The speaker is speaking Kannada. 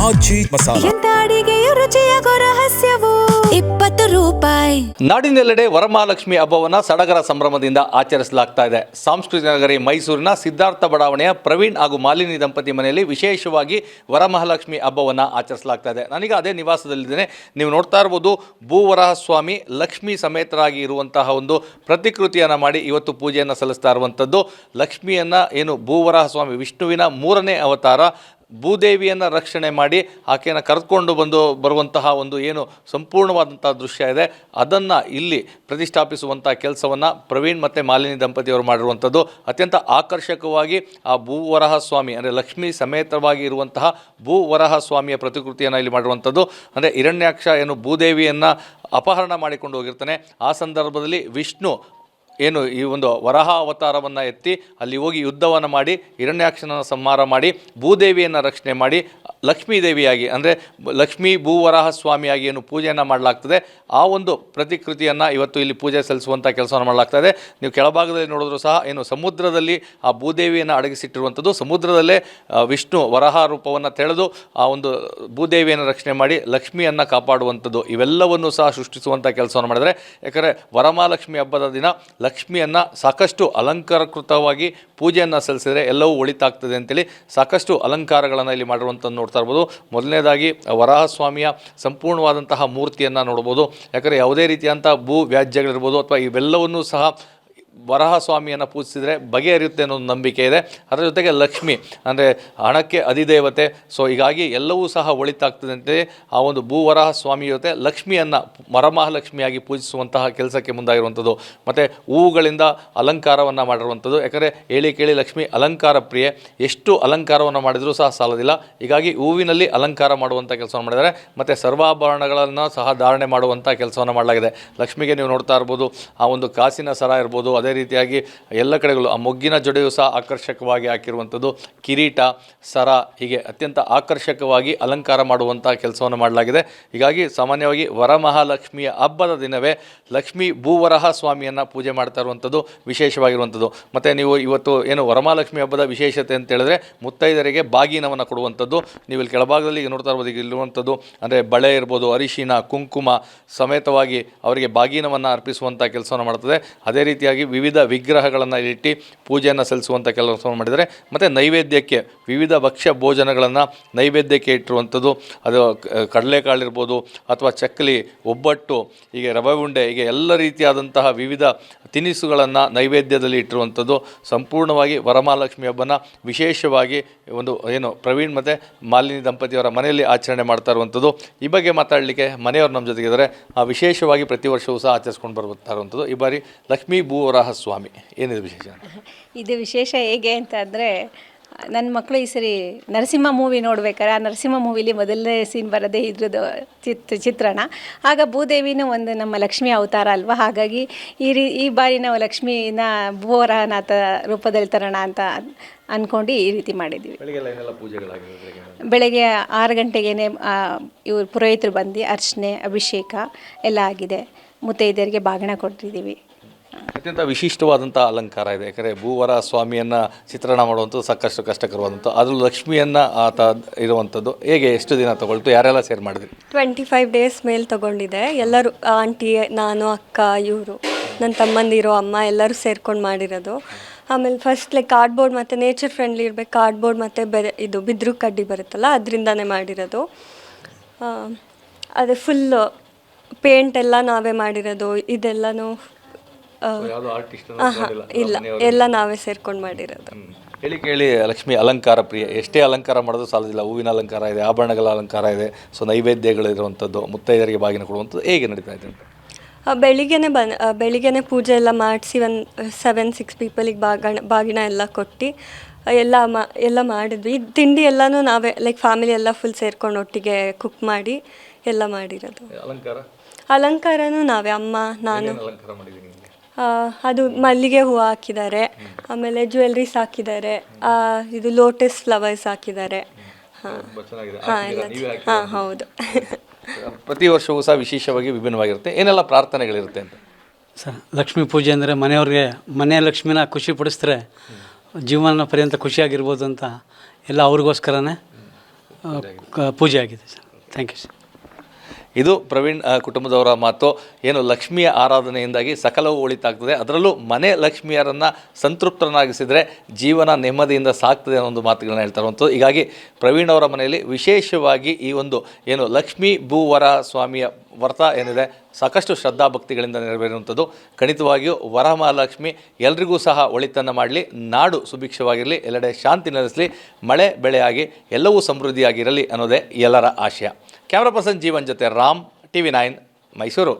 ಆಚಿ ಮಸಾಲ. ಎಂತ ಅಡಿಗೆಯ ರುಚಿಯಾಗೋ ರಹಸ್ಯವು 20 ರೂಪಾಯಿ. ನಾಡಿನೆಲ್ಲೆಡೆ ವರಮಹಾಲಕ್ಷ್ಮಿ ಹಬ್ಬವನ್ನು ಸಡಗರ ಸಂಭ್ರಮದಿಂದ ಆಚರಿಸಲಾಗ್ತಾ ಇದೆ. ಸಾಂಸ್ಕೃತಿಕ ನಗರಿ ಮೈಸೂರಿನ ಸಿದ್ಧಾರ್ಥ ಬಡಾವಣೆಯ ಪ್ರವೀಣ್ ಹಾಗೂ ಮಾಲಿನಿ ದಂಪತಿ ಮನೆಯಲ್ಲಿ ವಿಶೇಷವಾಗಿ ವರಮಹಾಲಕ್ಷ್ಮಿ ಹಬ್ಬವನ್ನು ಆಚರಿಸಲಾಗ್ತಾ ಇದೆ. ನನಗೆ ಅದೇ ನಿವಾಸದಲ್ಲಿದ್ದೇನೆ. ನೀವು ನೋಡ್ತಾ ಇರ್ಬೋದು, ಭೂವರಹ ಸ್ವಾಮಿ ಲಕ್ಷ್ಮೀ ಸಮೇತರಾಗಿ ಇರುವಂತಹ ಒಂದು ಪ್ರತಿಕೃತಿಯನ್ನು ಮಾಡಿ ಇವತ್ತು ಪೂಜೆಯನ್ನು ಸಲ್ಲಿಸ್ತಾ ಇರುವಂಥದ್ದು. ಲಕ್ಷ್ಮಿಯನ್ನು ಏನು ಭೂವರಹ ಸ್ವಾಮಿ ವಿಷ್ಣುವಿನ 3ನೇ ಅವತಾರ ಭೂದೇವಿಯನ್ನು ರಕ್ಷಣೆ ಮಾಡಿ ಆಕೆಯನ್ನು ಕರೆದುಕೊಂಡು ಬರುವಂತಹ ಒಂದು ಏನು ಸಂಪೂರ್ಣವಾದಂಥ ದೃಶ್ಯ ಇದೆ, ಅದನ್ನು ಇಲ್ಲಿ ಪ್ರತಿಷ್ಠಾಪಿಸುವಂಥ ಕೆಲಸವನ್ನು ಪ್ರವೀಣ್ ಮತ್ತು ಮಾಲಿನಿ ದಂಪತಿಯವರು ಮಾಡಿರುವಂಥದ್ದು. ಅತ್ಯಂತ ಆಕರ್ಷಕವಾಗಿ ಆ ಭೂವರಹ ಸ್ವಾಮಿ ಅಂದರೆ ಲಕ್ಷ್ಮೀ ಸಮೇತವಾಗಿ ಇರುವಂತಹ ಭೂವರಹ ಸ್ವಾಮಿಯ ಪ್ರತಿಕೃತಿಯನ್ನು ಇಲ್ಲಿ ಮಾಡಿರುವಂಥದ್ದು. ಅಂದರೆ ಹಿರಣ್ಯಾಕ್ಷ ಏನು ಭೂದೇವಿಯನ್ನು ಅಪಹರಣ ಮಾಡಿಕೊಂಡು ಹೋಗಿರ್ತಾನೆ, ಆ ಸಂದರ್ಭದಲ್ಲಿ ವಿಷ್ಣು ಏನು ಈ ಒಂದು ವರಹ ಅವತಾರವನ್ನು ಎತ್ತಿ ಅಲ್ಲಿ ಹೋಗಿ ಯುದ್ಧವನ್ನು ಮಾಡಿ ಹಿರಣ್ಯಾಕ್ಷನ ಸಂಹಾರ ಮಾಡಿ ಭೂದೇವಿಯನ್ನು ರಕ್ಷಣೆ ಮಾಡಿ ಲಕ್ಷ್ಮೀ ದೇವಿಯಾಗಿ ಅಂದರೆ ಲಕ್ಷ್ಮೀ ಭೂವರಹ ಸ್ವಾಮಿಯಾಗಿ ಏನು ಪೂಜೆಯನ್ನು ಮಾಡಲಾಗ್ತದೆ, ಆ ಒಂದು ಪ್ರತಿಕೃತಿಯನ್ನು ಇವತ್ತು ಇಲ್ಲಿ ಪೂಜೆ ಸಲ್ಲಿಸುವಂಥ ಕೆಲಸವನ್ನು ಮಾಡಲಾಗ್ತದೆ. ನೀವು ಕೆಳಭಾಗದಲ್ಲಿ ನೋಡಿದ್ರು ಸಹ ಏನು ಸಮುದ್ರದಲ್ಲಿ ಆ ಭೂದೇವಿಯನ್ನು ಅಡಗಿಸಿಟ್ಟಿರುವಂಥದ್ದು, ಸಮುದ್ರದಲ್ಲೇ ವಿಷ್ಣು ವರಹ ರೂಪವನ್ನು ತೆಳೆದು ಆ ಒಂದು ಭೂದೇವಿಯನ್ನು ರಕ್ಷಣೆ ಮಾಡಿ ಲಕ್ಷ್ಮಿಯನ್ನು ಕಾಪಾಡುವಂಥದ್ದು, ಇವೆಲ್ಲವನ್ನು ಸಹ ಸೃಷ್ಟಿಸುವಂಥ ಕೆಲಸವನ್ನು ಮಾಡಿದರೆ. ಯಾಕಂದರೆ ವರಮಹಾಲಕ್ಷ್ಮಿ ಹಬ್ಬದ ದಿನ ಲಕ್ಷ್ಮಿಯನ್ನು ಸಾಕಷ್ಟು ಅಲಂಕಾರಕೃತವಾಗಿ ಪೂಜೆಯನ್ನು ಸಲ್ಲಿಸಿದರೆ ಎಲ್ಲವೂ ಒಳಿತಾಗ್ತದೆ ಅಂತೇಳಿ ಸಾಕಷ್ಟು ಅಲಂಕಾರಗಳನ್ನು ಇಲ್ಲಿ ಮಾಡಿರುವಂಥದ್ದು ನೋಡ್ತಾ ಇರ್ಬೋದು. ಮೊದಲನೇದಾಗಿ ವರಾಹ ಸ್ವಾಮಿಯ ಸಂಪೂರ್ಣವಾದಂತಹ ಮೂರ್ತಿಯನ್ನು ನೋಡ್ಬೋದು. ಯಾಕಂದರೆ ಯಾವುದೇ ರೀತಿಯಂಥ ಭೂ ವ್ಯಾಜ್ಯಗಳಿರ್ಬೋದು ಅಥವಾ ಇವೆಲ್ಲವನ್ನೂ ಸಹ ವರಹ ಸ್ವಾಮಿಯನ್ನು ಪೂಜಿಸಿದರೆ ಬಗೆಹರಿಯುತ್ತೆ ಅನ್ನೋ ಒಂದು ನಂಬಿಕೆ ಇದೆ. ಅದರ ಜೊತೆಗೆ ಲಕ್ಷ್ಮಿ ಅಂದರೆ ಹಣಕ್ಕೆ ಅಧಿದೇವತೆ. ಸೊ ಹೀಗಾಗಿ ಎಲ್ಲವೂ ಸಹ ಒಳಿತಾಗ್ತದೆ ಅಂತೇಳಿ ಆ ಒಂದು ಭೂವರಹ ಸ್ವಾಮಿ ಜೊತೆ ಲಕ್ಷ್ಮಿಯನ್ನು ವರಮಹಾಲಕ್ಷ್ಮಿಯಾಗಿ ಪೂಜಿಸುವಂತಹ ಕೆಲಸಕ್ಕೆ ಮುಂದಾಗಿರುವಂಥದ್ದು. ಮತ್ತು ಹೂವುಗಳಿಂದ ಅಲಂಕಾರವನ್ನು ಮಾಡಿರುವಂಥದ್ದು. ಯಾಕಂದರೆ ಹೇಳಿ ಕೇಳಿ ಲಕ್ಷ್ಮಿ ಅಲಂಕಾರ ಪ್ರಿಯೆ, ಎಷ್ಟು ಅಲಂಕಾರವನ್ನು ಮಾಡಿದರೂ ಸಹ ಸಾಲೋದಿಲ್ಲ. ಹೀಗಾಗಿ ಹೂವಿನಲ್ಲಿ ಅಲಂಕಾರ ಮಾಡುವಂಥ ಕೆಲಸವನ್ನು ಮಾಡಿದ್ದಾರೆ. ಮತ್ತು ಸರ್ವಾಭರಣಗಳನ್ನು ಸಹ ಧಾರಣೆ ಮಾಡುವಂಥ ಕೆಲಸವನ್ನು ಮಾಡಲಾಗಿದೆ. ಲಕ್ಷ್ಮಿಗೆ ನೀವು ನೋಡ್ತಾ ಇರ್ಬೋದು, ಆ ಒಂದು ಕಾಸಿನ ಸರ ಇರ್ಬೋದು, ಅದೇ ರೀತಿಯಾಗಿ ಎಲ್ಲ ಕಡೆಗಳು ಆ ಮೊಗ್ಗಿನ ಜೊಡೆಯು ಸಹ ಆಕರ್ಷಕವಾಗಿ ಹಾಕಿರುವಂಥದ್ದು, ಕಿರೀಟ, ಸರ, ಹೀಗೆ ಅತ್ಯಂತ ಆಕರ್ಷಕವಾಗಿ ಅಲಂಕಾರ ಮಾಡುವಂಥ ಕೆಲಸವನ್ನು ಮಾಡಲಾಗಿದೆ. ಹೀಗಾಗಿ ಸಾಮಾನ್ಯವಾಗಿ ವರಮಹಾಲಕ್ಷ್ಮಿಯ ಹಬ್ಬದ ದಿನವೇ ಲಕ್ಷ್ಮೀ ಭೂವರಹ ಸ್ವಾಮಿಯನ್ನು ಪೂಜೆ ಮಾಡ್ತಾ ಇರುವಂಥದ್ದು ವಿಶೇಷವಾಗಿರುವಂಥದ್ದು. ಮತ್ತು ನೀವು ಇವತ್ತು ಏನು ವರಮಹಾಲಕ್ಷ್ಮಿ ಹಬ್ಬದ ವಿಶೇಷತೆ ಅಂತ ಹೇಳಿದ್ರೆ ಮುತ್ತೈದರಿಗೆ ಬಾಗಿನವನ್ನು ಕೊಡುವಂಥದ್ದು. ನೀವು ಇಲ್ಲಿ ಕೆಳಭಾಗದಲ್ಲಿ ಈಗ ನೋಡ್ತಾ ಇರ್ಬೋದು, ಈಗ ಇರುವಂಥದ್ದು ಅಂದರೆ ಬಳೆ ಇರ್ಬೋದು, ಅರಿಶಿನ, ಕುಂಕುಮ ಸಮೇತವಾಗಿ ಅವರಿಗೆ ಬಾಗಿನವನ್ನು ಅರ್ಪಿಸುವಂಥ ಕೆಲಸವನ್ನು ಮಾಡ್ತದೆ. ಅದೇ ರೀತಿಯಾಗಿ ವಿವಿಧ ವಿಗ್ರಹಗಳನ್ನು ಇಟ್ಟು ಪೂಜೆಯನ್ನು ಸಲ್ಲಿಸುವಂಥ ಕೆಲಸವನ್ನು ಮಾಡಿದರೆ. ಮತ್ತು ನೈವೇದ್ಯಕ್ಕೆ ವಿವಿಧ ಭಕ್ಷ್ಯ ಭೋಜನಗಳನ್ನು ನೈವೇದ್ಯಕ್ಕೆ ಇಟ್ಟಿರುವಂಥದ್ದು. ಅದು ಕಡಲೆಕಾಳಿರ್ಬೋದು ಅಥವಾ ಚಕ್ಕಲಿ, ಒಬ್ಬಟ್ಟು, ಹೀಗೆ ರವೆ ಉಂಡೆ, ಹೀಗೆ ಎಲ್ಲ ರೀತಿಯಾದಂತಹ ವಿವಿಧ ತಿನಿಸುಗಳನ್ನು ನೈವೇದ್ಯದಲ್ಲಿ ಇಟ್ಟಿರುವಂಥದ್ದು. ಸಂಪೂರ್ಣವಾಗಿ ವರಮಹಾಲಕ್ಷ್ಮಿ ಹಬ್ಬನ ವಿಶೇಷವಾಗಿ ಒಂದು ಏನು ಪ್ರವೀಣ್ ಮತ್ತು ಮಾಲಿನಿ ದಂಪತಿಯವರ ಮನೆಯಲ್ಲಿ ಆಚರಣೆ ಮಾಡ್ತಾ ಇರುವಂಥದ್ದು. ಈ ಬಗ್ಗೆ ಮಾತಾಡಲಿಕ್ಕೆ ಮನೆಯವರು ನಮ್ಮ ಜೊತೆಗಿದ್ದಾರೆ. ವಿಶೇಷವಾಗಿ ಪ್ರತಿ ವರ್ಷವೂ ಸಹ ಆಚರಿಸ್ಕೊಂಡು ಬರ್ತಾ ಇರುವಂಥದ್ದು. ಈ ಬಾರಿ ಲಕ್ಷ್ಮೀ ಭೂವರಹ ಸ್ವಾಮಿ ಏನಿದೆ ವಿಶೇಷ? ಇದು ವಿಶೇಷ ಹೇಗೆ ಅಂತಂದರೆ, ನನ್ನ ಮಕ್ಕಳು ಈ ಸರಿ ನರಸಿಂಹ ಮೂವಿ ನೋಡ್ಬೇಕಾದ್ರೆ ಆ ನರಸಿಂಹ ಮೂವಿಲಿ ಮೊದಲನೇ ಸೀನ್ ಬರೋದೇ ಇದ್ರದ್ದು ಚಿತ್ರಣ. ಆಗ ಭೂದೇವಿನೂ ಒಂದು ನಮ್ಮ ಲಕ್ಷ್ಮಿ ಅವತಾರ ಅಲ್ವಾ, ಹಾಗಾಗಿ ಈ ಬಾರಿ ನಾವು ಲಕ್ಷ್ಮೀನ ಭೂವರಹನಾಥ ರೂಪದಲ್ಲಿ ತರೋಣ ಅಂತ ಅಂದ್ಕೊಂಡು ಈ ರೀತಿ ಮಾಡಿದ್ವಿ. ಬೆಳಗ್ಗೆ 6 ಗಂಟೆಗೇ ಇವರು ಪುರೋಹಿತರು ಬಂದು ಅರ್ಚನೆ, ಅಭಿಷೇಕ ಎಲ್ಲ ಆಗಿದೆ. ಮುತ್ತೈದೆಯರಿಗೆ ಬಾಗಿನ ಕೊಟ್ಟಿದ್ದೀವಿ. ಅತ್ಯಂತ ವಿಶಿಷ್ಟವಾದಂಥ ಅಲಂಕಾರ ಇದೆ. ಯಾಕಂದರೆ ಭೂವರಹ ಸ್ವಾಮಿಯನ್ನು ಚಿತ್ರಣ ಮಾಡುವಂಥದ್ದು ಸಾಕಷ್ಟು ಕಷ್ಟಕರವಾದಂಥ, ಅದರಲ್ಲೂ ಲಕ್ಷ್ಮಿಯನ್ನು ಆತ ಇರುವಂಥದ್ದು ಹೇಗೆ, ಎಷ್ಟು ದಿನ ತೊಗೊಳ್ತು, ಯಾರೆಲ್ಲ ಸೇರಿ ಮಾಡಿದ್ರಿ? 25 ಡೇಸ್ ಮೇಲೆ ತೊಗೊಂಡಿದೆ. ಎಲ್ಲರೂ ಆಂಟಿ, ನಾನು, ಅಕ್ಕ, ಇವರು, ನನ್ನ ತಮ್ಮಂದಿರೋ, ಅಮ್ಮ ಎಲ್ಲರೂ ಸೇರ್ಕೊಂಡು ಮಾಡಿರೋದು. ಆಮೇಲೆ ಫಸ್ಟ್ ಕಾರ್ಡ್ಬೋರ್ಡ್ ಮತ್ತು ನೇಚರ್ ಫ್ರೆಂಡ್ಲಿ ಇರಬೇಕು. ಕಾರ್ಡ್ಬೋರ್ಡ್ ಮತ್ತು ಇದು ಬಿದ್ರು ಕಡ್ಡಿ ಬರುತ್ತಲ್ಲ, ಅದರಿಂದನೇ ಮಾಡಿರೋದು. ಅದೇ ಫುಲ್ಲು ಪೇಂಟ್ ಎಲ್ಲ ನಾವೇ ಮಾಡಿರೋದು. ಇದೆಲ್ಲನೂ ಇಲ್ಲ, ಎಲ್ಲ ನಾವೇ ಸೇರ್ಕೊಂಡು ಮಾಡಿರೋದು. ಹೇಳಿ ಕೇಳಿ ಲಕ್ಷ್ಮಿ ಅಲಂಕಾರ ಪ್ರಿಯ, ಎಷ್ಟೇ ಅಲಂಕಾರ ಮಾಡೋದು ಸಾಲೋದಿಲ್ಲ. ಹೂವಿನ ಅಲಂಕಾರ ಇದೆ, ಆಭರಣಗಳ ಅಲಂಕಾರ ಇದೆ, ಸೊ ನೈವೇದ್ಯಗಳಿರುವಂಥದ್ದು, ಮುತ್ತೈದರಿಗೆ ಬಾಗಿನ ಕೊಡುವಂಥದ್ದು ಹೇಗೆ ನಡೀತಾ ಇದೆ? ಬೆಳಿಗ್ಗೆನೆ ಪೂಜೆ ಎಲ್ಲ ಮಾಡಿಸಿ ಒಂದು 7-6 ಪೀಪಲಿಗೆ ಬಾಗಿನ ಎಲ್ಲ ಕೊಟ್ಟು ಎಲ್ಲ ಮಾಡಿದ್ವಿ. ತಿಂಡಿ ಎಲ್ಲನೂ ನಾವೇ ಫ್ಯಾಮಿಲಿ ಎಲ್ಲ ಫುಲ್ ಸೇರ್ಕೊಂಡು ಒಟ್ಟಿಗೆ ಕುಕ್ ಮಾಡಿ ಎಲ್ಲ ಮಾಡಿರೋದು. ಅಲಂಕಾರನೂ ನಾವೇ, ಅಮ್ಮ, ನಾನು. ಅದು ಮಲ್ಲಿಗೆ ಹೂವು ಹಾಕಿದ್ದಾರೆ, ಆಮೇಲೆ ಜ್ಯುವೆಲ್ರೀಸ್ ಹಾಕಿದ್ದಾರೆ, ಇದು ಲೋಟಸ್ ಫ್ಲವರ್ಸ್ ಹಾಕಿದ್ದಾರೆ. ಹಾಂ ಹೌದು. ಪ್ರತಿ ವರ್ಷವೂ ಸಹ ವಿಶೇಷವಾಗಿ ವಿಭಿನ್ನವಾಗಿರುತ್ತೆ. ಏನೆಲ್ಲ ಪ್ರಾರ್ಥನೆಗಳಿರುತ್ತೆ ಅಂತ ಸರ್? ಲಕ್ಷ್ಮೀ ಪೂಜೆ ಅಂದರೆ ಮನೆಯವ್ರಿಗೆ, ಮನೆಯ ಲಕ್ಷ್ಮಿನ ಖುಷಿ ಪಡಿಸಿದ್ರೆ ಜೀವನ ಪರ್ಯಂತ ಖುಷಿಯಾಗಿರ್ಬೋದು ಅಂತ ಎಲ್ಲ ಅವ್ರಿಗೋಸ್ಕರನೇ ಪೂಜೆ ಆಗಿದೆ ಸರ್. Thank you sir. ಇದು ಪ್ರವೀಣ್ ಕುಟುಂಬದವರ ಮಾತು. ಏನು ಲಕ್ಷ್ಮಿಯ ಆರಾಧನೆಯಿಂದಾಗಿ ಸಕಲವೂ ಒಳಿತಾಗ್ತದೆ, ಅದರಲ್ಲೂ ಮನೆ ಲಕ್ಷ್ಮಿಯರನ್ನು ಸಂತೃಪ್ತರನ್ನಾಗಿಸಿದರೆ ಜೀವನ ನೆಮ್ಮದಿಯಿಂದ ಸಾಕ್ತದೆ ಅನ್ನೋ ಒಂದು ಮಾತುಗಳನ್ನ ಹೇಳ್ತಾರಂಥದ್ದು. ಹೀಗಾಗಿ ಪ್ರವೀಣ್ ಅವರ ಮನೆಯಲ್ಲಿ ವಿಶೇಷವಾಗಿ ಈ ಒಂದು ಏನು ಲಕ್ಷ್ಮೀ ಭೂವರ ಸ್ವಾಮಿಯ ವ್ರತ ಏನಿದೆ ಸಾಕಷ್ಟು ಶ್ರದ್ಧಾಭಕ್ತಿಗಳಿಂದ ನೆರವೇರುವಂಥದ್ದು. ಖಂಡಿತವಾಗಿಯೂ ವರಮಹಾಲಕ್ಷ್ಮಿ ಎಲ್ರಿಗೂ ಸಹ ಒಳಿತನ್ನು ಮಾಡಲಿ, ನಾಡು ಸುಭಿಕ್ಷವಾಗಿರಲಿ, ಎಲ್ಲೆಡೆ ಶಾಂತಿ ನೆಲೆಸಲಿ, ಮಳೆ ಬೆಳೆಯಾಗಿ ಎಲ್ಲವೂ ಸಮೃದ್ಧಿಯಾಗಿರಲಿ ಅನ್ನೋದೇ ಎಲ್ಲರ ಆಶಯ. ಕ್ಯಾಮ್ರಾ ಪರ್ಸನ್ ಜೀವನ್ ಜೊತೆ ರಾಮ್, TV9 ಮೈಸೂರು.